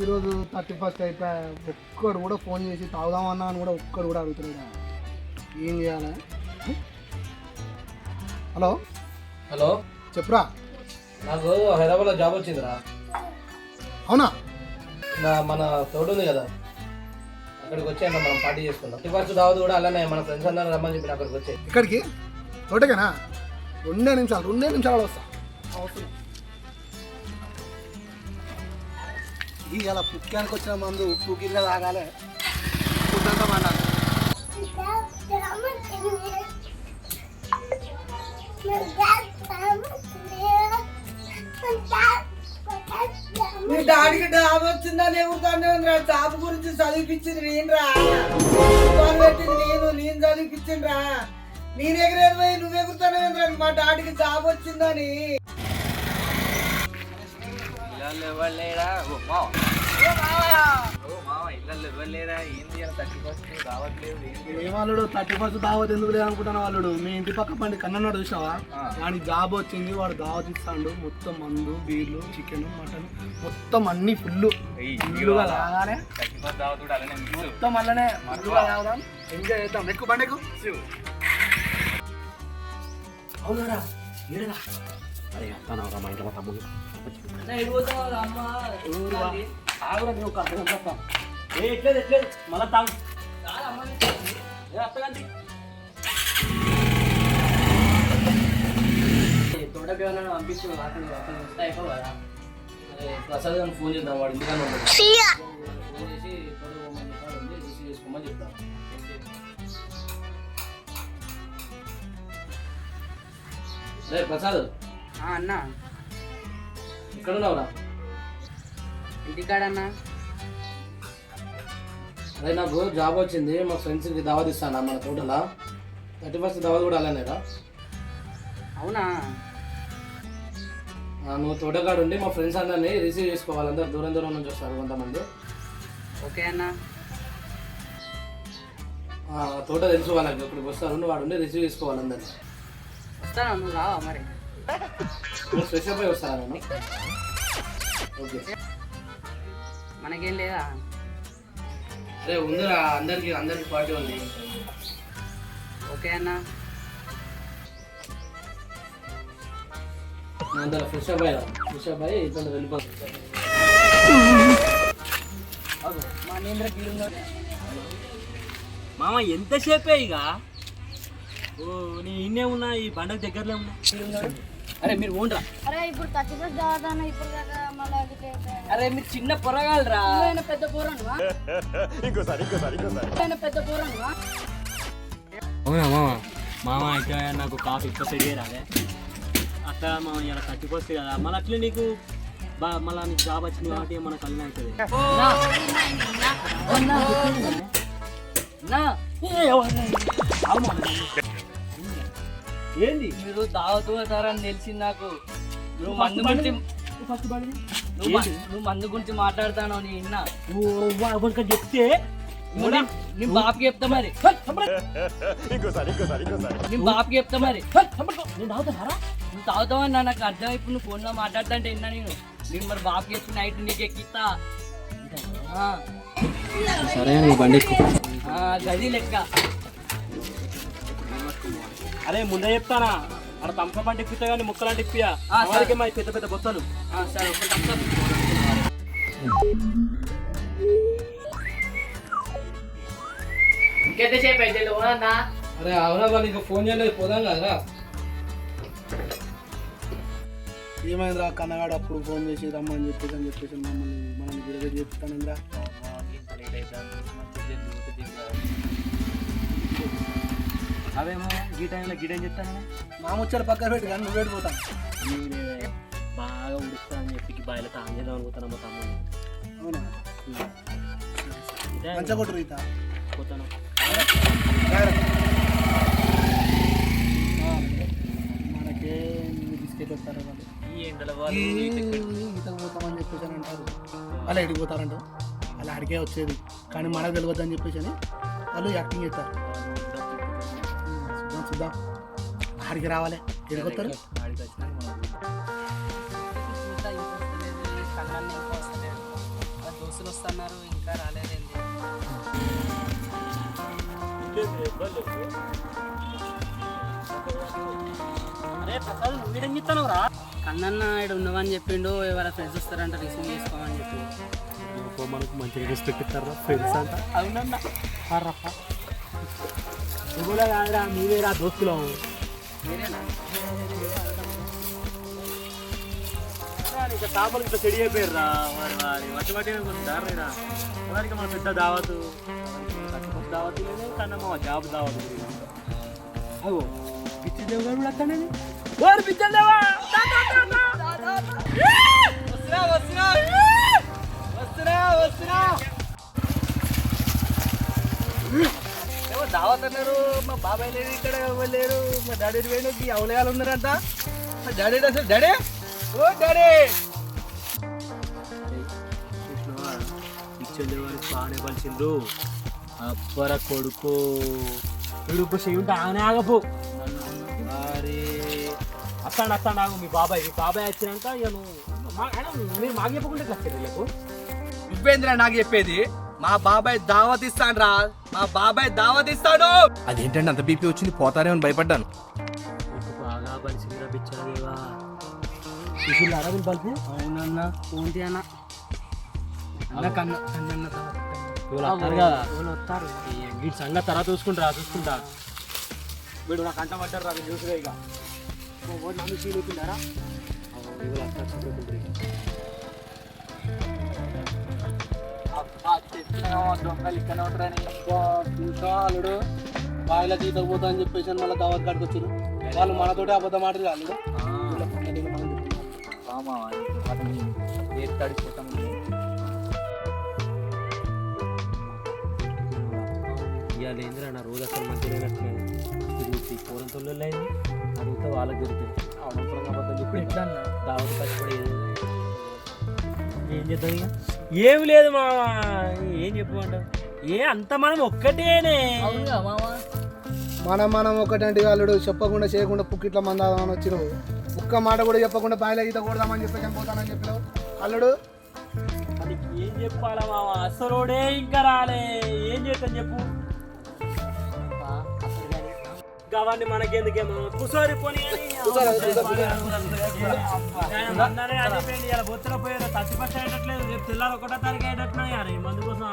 ఈరోజు 31st అయిపోయా. ఒక్కడు కూడా ఫోన్ చేసి తాగుదామన్నా అని కూడా ఒక్కడు కూడా అడుగుతున్నాడు. ఏం చేయాలి? హలో హలో చెప్పురా. నాకు హైదరాబాద్లో జాబ్ వచ్చిందిరా. అవునా? మన తోడు ఉంది కదా, అక్కడికి వచ్చాను. మనం పార్టీ చేసుకుందాం. 31st దావత్ కూడా అలానే మన ఫ్రెండ్స్ అందరూ రమ్మని చెప్పి అక్కడికి వచ్చాయి. ఇక్కడికి తోటకేనా? 2 నిమిషాలు వస్తా. అవసరం ఇవాళ పుక్కానికి వచ్చిన మందు ఉప్పు గిన్నె తాగాలి. ఫుడ్డంతా మాట్లాడాలి. మీ డాడీకి డాబ్ వచ్చిందని ఎగురుతానే ఉందిరా. జాబ్ గురించి చదివిపించింది నేనురా. పెట్టింది నేను చదివిపించిండ్రా. నేను ఎగరేది పోయి నువ్వు ఎగురుతానే ఉందిరా. మా డాడీకి జాబ్ వచ్చిందని. ఏమాలుడు 31st దావత్ ఎందుకు లేదనుకుంటున్నా వాళ్ళు. మీ ఇంటి పక్క పండి కన్నన్నాడు చూసావా? వాడికి జాబ్ వచ్చింది, వాడు దావత్ ఇస్తాడు. మొత్తం మందు, బీర్లు, చికెన్, మటన్ మొత్తం అన్ని ఫుల్ ఫుల్గా తాగాలి. మొత్తం అల్లనే ఫుల్గా తాగుదాం, ఎంజాయ్ చేద్దాం. ఎక్కువ బండి ఎక్కువ. అవునారా? అరే అంతా మా ఇంట్లో తమ్ముడు ఎట్లేదు మళ్ళా తాగు. తోటకి ఏమైనా పంపించిన అక్కడ అయిపో కదా. అదే ప్రసాద్ గారిని ఫోన్ చేద్దాం. వాడు ఇంటికానే ఉంటాడు. ఫోన్ చేసి తోట రిసీవ్ చేసుకోమని చెప్తాం. రే ప్రసాద్ అన్న ఎక్కడ ఉన్నావురా? ఇంటికాడన్నా. అదే నాకు జాబ్ వచ్చింది. మా ఫ్రెండ్స్కి దావత్ ఇస్తాను మన తోటలో. 31st దావత్ కూడా అలానేరా. అవునా? నువ్వు తోటగాడు ఉండి మా ఫ్రెండ్స్ అందరినీ రిసీవ్ చేసుకోవాలి. అందరు దూరం దూరం నుంచి వస్తారు కొంతమంది. ఓకే అన్న. తోట తెలుసు వాళ్ళకి, ఇక్కడికి వస్తారు. నువ్వు వాడు ఉండి రిసీవ్ చేసుకోవాలి అందరినీ. వస్తానా? నువ్వు రావా మరి? నువ్వు ఫ్రెష్ అప్ అయి వస్తారా? నేను ఓకే. మనకేం లేదా? అరే ఉందిరా, అందరికి పార్టీ ఉంది. ఓకే అన్న. అందరూ ఫ్రెష్ అప్ అయ్యి ఇద్దరు వెళ్ళిపోతుంది. మా నేంద్ర గిల్లు మామ ఎంతసేపే ఇక? ఓ నీ ఇన్నే ఉన్నా, ఈ బండకు దగ్గరలో ఉన్నా. అరే మీరు ఓన్రా. అరే ఇప్పుడు 31st దాదాన ఇప్పుడు దాకా మళ్ళీ అరే మీరు చిన్న పొరగాలరా. పెద్ద పోరనువా? పెద్ద పోరనువా? అవునా మామ అయితే నాకు కాఫీ ఎక్కువ సెట్ రాదే. అట్లా మామ ఇలా 31st కదా, మళ్ళీ అట్లే నీకు మళ్ళీ నీకు జాబ్ వచ్చింది కాబట్టి మన కళ్ళ అవుతుంది. ఏంది మీరు దావత్ పోతారని తెలిసింది నాకు. నువ్వు మందు గురించి నువ్వు మందు గురించి మాట్లాడతాను నీ ఇన్నా. చెప్తే నీ బాపుకి చెప్తా మరి. నీ బాపుకి చెప్తా మరి. నేను తాగుతారా? నువ్వు తాగుతావని నాకు అర్థమైపు. నువ్వు ఫోన్లో మాట్లాడుతా అంటే విన్నా నేను మరి బాపుకి చెప్పి నైట్ నీకు ఎక్కిస్తా. సరే బండి గది లెక్క. అరే ముందే చెప్తానా, అక్కడ తంప బండి ఎక్కితే కానీ ముక్కలాంటి ఇప్పియా. అలాగే మరి పెద్ద పెద్ద బొత్తలు. సరే ఇంకెంతసేపు అయితే అన్నా? అరే అవునా, వాళ్ళు ఇంకా ఫోన్ చేయలేదు. పోదాం కదరా. ఏమైందిరా? కన్నగాడు అప్పుడు ఫోన్ చేసి రమ్మని చెప్పేసి మనం గిరగడి చెప్తానందిరా. అవేమో ఈ టైంలో గిడేం చెప్తాను. మా ముచ్చట పక్కన పెట్టి కానీ నువ్వు వెళ్ళిపోతాను. బాగా ఉడుస్తా అని చెప్పి బాయిలో తాను చేద్దాం అనుకుంటాను మా తమ్ముడు. అవునా? మంచిగా కొట్టు రీత. పోతాను. మనకే బిస్కెట్ వస్తారు వాళ్ళు. ఈ ఎండల ఈతకు పోతామని చెప్పేసి అని అంటారు. వాళ్ళు ఎడికి పోతారంట. వాళ్ళు అడిగే వచ్చేది కానీ మనకు తెలియదు అని చెప్పేసి అని వాళ్ళు యాక్టింగ్ చేస్తారు. చూద్దాం ఆడికి రావాలి. ఎడికొస్తారు? వస్తున్నారు ఇంకా రాలేదండి. అరే ప్రసాద్ నువ్వేం చెప్తాను రా? కన్నన్న ఇక్కడ ఉన్నవని చెప్పిండు, ఎవరైనా ఫ్రెండ్స్ వస్తారంట రిసీవ్ చేసుకోమని చెప్పిండు. మనకు మంచిగా రెస్పెక్ట్ ఇస్తారా ఫ్రెండ్స్ అంట? అవునన్నా నువ్వు కాదురా మీవేరా దోస్తులు. మీరేనా? ఇంకా సామాన్లు ఇట్లా చెడి అయిపోయారురా మరి వారి వట్టి దారిరా వారికి మన పెద్ద దావతు దావతు లేదు కన్నా మా జాబ్ దావతు అగో పిచ్చిదేవు గారు కూడా అక్కడేది ఓరు పిచ్చదేవా ఏమో దావత్ అన్నారు, మా బాబాయ్ లేరు, ఇక్కడ ఎవరు లేరు, మా డాడీ పోయిన అవలయాలు ఉన్నారంట. మా డాడీ అసలు డాడీ ఓ డాడీ పిచ్చదేవారు బాగానే పలిచిండ్రు అబ్బర కొడుకు ఇడుపు చెయ్యి ఉంటే ఆనే ఆగపు అరే అత్తాడు ఆగు మీ బాబాయ్ వచ్చినాక ఇక మీరు మాకు చెప్పకుండా వచ్చారు వీళ్ళకు. నువ్వేంద్ర నాకు చెప్పేది? మా బాబాయ్ దావత్ ఇస్తాడు రా, మా బాబాయ్ దావత్ ఇస్తాడు. అదేంటంటే అంత బీపీ వచ్చింది, పోతారేమని భయపడ్డాను. బాగా పలిచిందిరా పిచ్చదేవా. చూసిల్లా అరవింద్ బల్బు? అవునన్నా ఏంటి అన్న? అన్న కన్నన్న వస్తారు వీటి సంగతి తర్వాత చూసుకుంటా. వీడు నాకు అంట పడ్డారు రా చూసుగా ఇక నన్ను ఫీల్ అవుతున్నారా దొంగలు ఇక్కడ ఉంటారని అల్లుడు బాయిల తీతకు పోతా అని చెప్పేసి మళ్ళీ దావత్ కాడికి వచ్చారు. వాళ్ళు మనతోటి అబద్ధం ఆడరు అల్లుడు. ఇవాళ ఏంద్రా నా రోజు అసలు మంచిగా తిరుగుతుంది పూరంతో అయింది అడిగితే వాళ్ళకి జరుగుతుంది అవసరంగా అబద్ధం చెప్పి ఎట్లా దావత్ కష్టపడి ఏం చేద్దాం ఇక ఏమి లేదు మావా ఏం చెప్పమంటావు అంత మనం ఒక్కటేనే మనం ఒకటంటే అల్లుడు చెప్పకుండా చేయకుండా పుక్కిట్ల మందామని వచ్చిరు. ఒక్క మాట కూడా చెప్పకుండా బాయిల ఈత కొడదామని చెప్పేసి పోతానని చెప్పినావు అల్లుడు. అది ఏం చెప్పాలా మామ అసలుడే ఇంకా రాలే ఏం చేద్దాం చెప్పు అవన్నీ మనకెందుకేమో కుసోరి పోనీ బొత్తులో పోయారు 30% అయ్యట్లేదు రేపు తెల్లారు 1వ తారీఖు అయ్యేటట్టున్నాయి మందు కోసం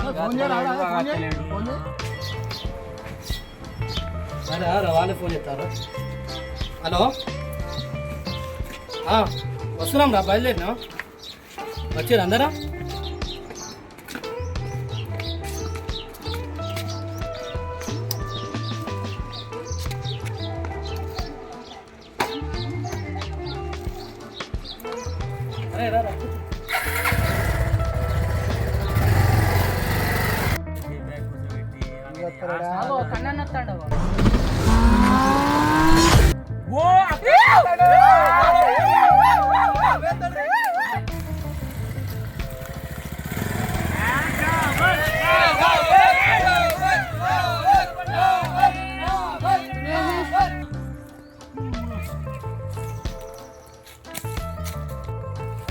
వాళ్ళే ఫోన్ చేస్తారు. హలో వస్తున్నాం రా, బయలుదేరినా వచ్చారు అందరా? కన్నన్న వస్తాడు.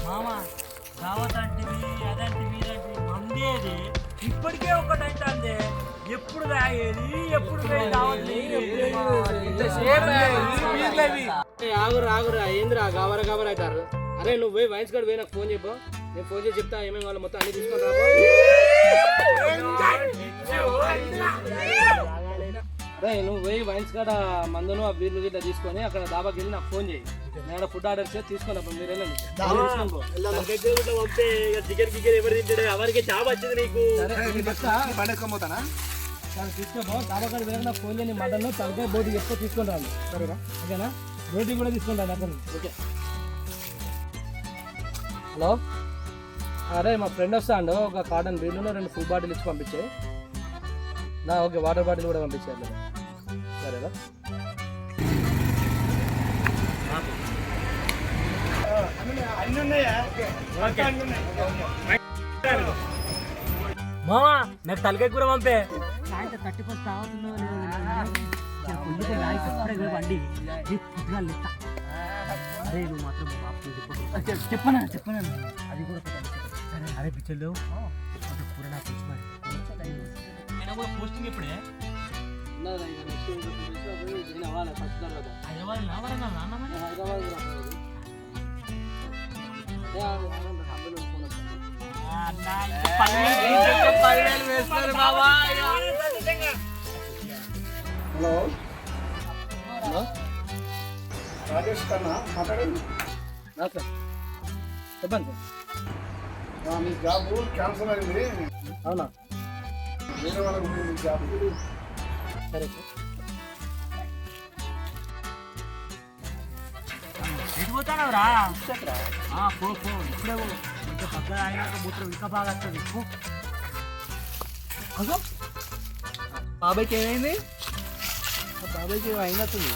మామా దావత్ అంటివి అదంటివి ఇదంటివి మందేది ఇప్పటికే ఒకటైతే ఎప్పుడు తాగేది ఎప్పుడు ఆగురా ఏందిరా గాబరా అవుతారు. అరే నువ్వు పోయి వైన్స్ కార్డు పోయి నాకు ఫోన్ చెప్పు, నేను ఫోన్ చేసి చెప్తా ఏమేమి వాళ్ళు మొత్తం అన్ని తీసుకొని రా. అరే నువ్వు పోయి వైన్స్ కాడ మందును ఆ బీర్లు గిట్లా తీసుకొని అక్కడ దాబాకి వెళ్ళి నాకు ఫోన్ చేయి, నేను ఫుడ్ ఆర్డర్ చేసి తీసుకొని అప్పుడు మీరు వెళ్ళండి. చికెన్ గికెన్ ఎవరు తింటాడు ఎవరికి చాబ్ వచ్చింది నీకు పండుగపోతానా తీసుకోబో. దాబాకాడ వెళ్ళి నాకు ఫోన్ చేయండి, మటన్ తలకాయ బోటి చెప్తే తీసుకొని రాను సరేనా? ఓకేనా? రోటీ కూడా తీసుకుంటాను అక్కడ. ఓకే హలో అరే మా ఫ్రెండ్ వస్తాడు, ఒక కాటన్ బీర్లు 2 ఫుల్ బాటిల్ ఇచ్చి పంపించే నా. ఓకే వాటర్ బాటిల్ కూడా పంపించాను సరేనా? మామా నాకు తలకాయ కూర పంపే సాయంత్రం 31 తాగుతుందో వండి అరే నువ్వు మాత్రం చెప్పనా అది కూడా అరే పిచ్చర్లు పూర నాకు పిచ్చి మరి నేను కూడా పోస్టింగ్ ఇప్పుడే హైదరాబాద్ వరంగల్ అన్నమని హలో హలో రాజేష్ కన్నా మాట్లాడండి. సార్ చెప్పండి సార్. మీ జాబ్ క్యాన్సల్ అయింది. అవునా? వేరే వాళ్ళకి ఉంది మీ జాబ్. సరే సార్. ఎటు పోతానవరా? పో ఇప్పుడే పో. ఇంకా పక్కన అయినాక మూత్రం ఇంకా బాగా వస్తుంది. బాబాయ్కి ఏమైంది? బాబాయ్కి అయినట్టుంది.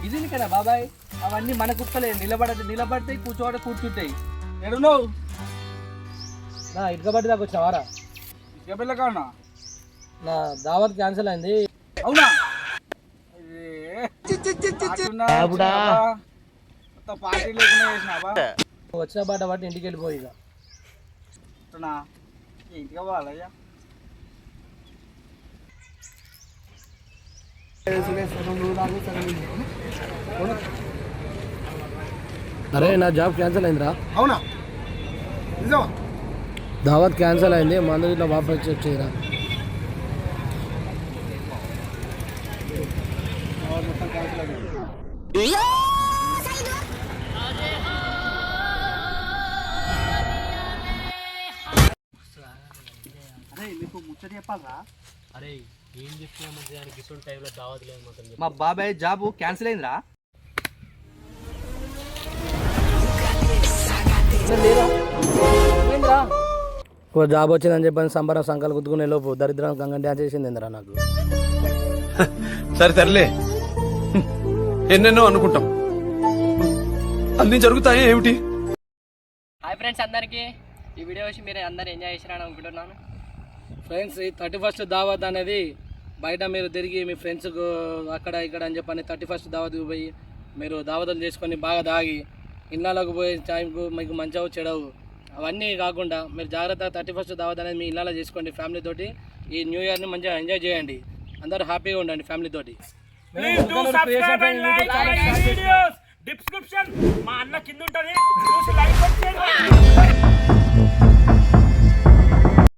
ఇది కదా బాబాయ్, అవన్నీ మన కుక్కలే. నిలబడితే కూర్చుంటాయి. ఎడున్నావు? నా ఇటుకబట్టి దాకా వచ్చావారా? ఇటుకబెల్ల కావునా? నా దావత్ క్యాన్సిల్ అయింది. అవునా? పార్టీ లేకుండా చేసినావా? వచ్చిన బాట బట్టి ఇంటికి వెళ్ళిపోయి ఇక. ఇంటికి పోవాలయ్యా. అరే నా జాబ్ క్యాన్సిల్ అయిందిరా. అవునా? నిజమా? దావత్ క్యాన్సిల్ అయింది. మందు ఇట్లా వాపస్ వచ్చేయరా. అరే నీకు ముచ్చట చెప్పాలరా? అరే ఏం చెప్తున్నా మంచి దానికి ఇటువంటి టైంలో దావత్ లేదు మాత్రం. మా బాబాయ్ జాబ్ క్యాన్సిల్ అయిందిరా. ఓ జాబ్ వచ్చిందని చెప్పని సంబరం సంకలు గుద్దుకునే లోపు దరిద్రం గంగ డ్యాన్స్ చేసింది ఇందిరా నాకు. సరే తరలే, ఎన్నెన్నో అనుకుంటాం, అన్ని జరుగుతాయి ఏమిటి? హాయ్ ఫ్రెండ్స్ అందరికీ, ఈ వీడియో వచ్చి మీరు అందరు ఎంజాయ్ చేసిరని అనుకుంటున్నాను. ఫ్రెండ్స్, ఈ 31st దావత్ అనేది బయట మీరు తిరిగి మీ ఫ్రెండ్స్కు అక్కడ ఇక్కడ అని చెప్పని 31st దావత్కి పోయి మీరు దావతులు చేసుకొని బాగా దాగి ఇళ్ళలోకి పోయే టైంకు మీకు మంచిగా చెడవు అవన్నీ కాకుండా మీరు జాగ్రత్త 31st దావత్ అనేది మీ ఇళ్ళలో చేసుకోండి. ఫ్యామిలీ తోటి ఈ న్యూ ఇయర్ని మంచిగా ఎంజాయ్ చేయండి. అందరూ హ్యాపీగా ఉండండి ఫ్యామిలీ తోటి. డిస్క్రిప్షన్ మా అన్న కింద ఉంటుంది, చూసి లైక్ చేయండి.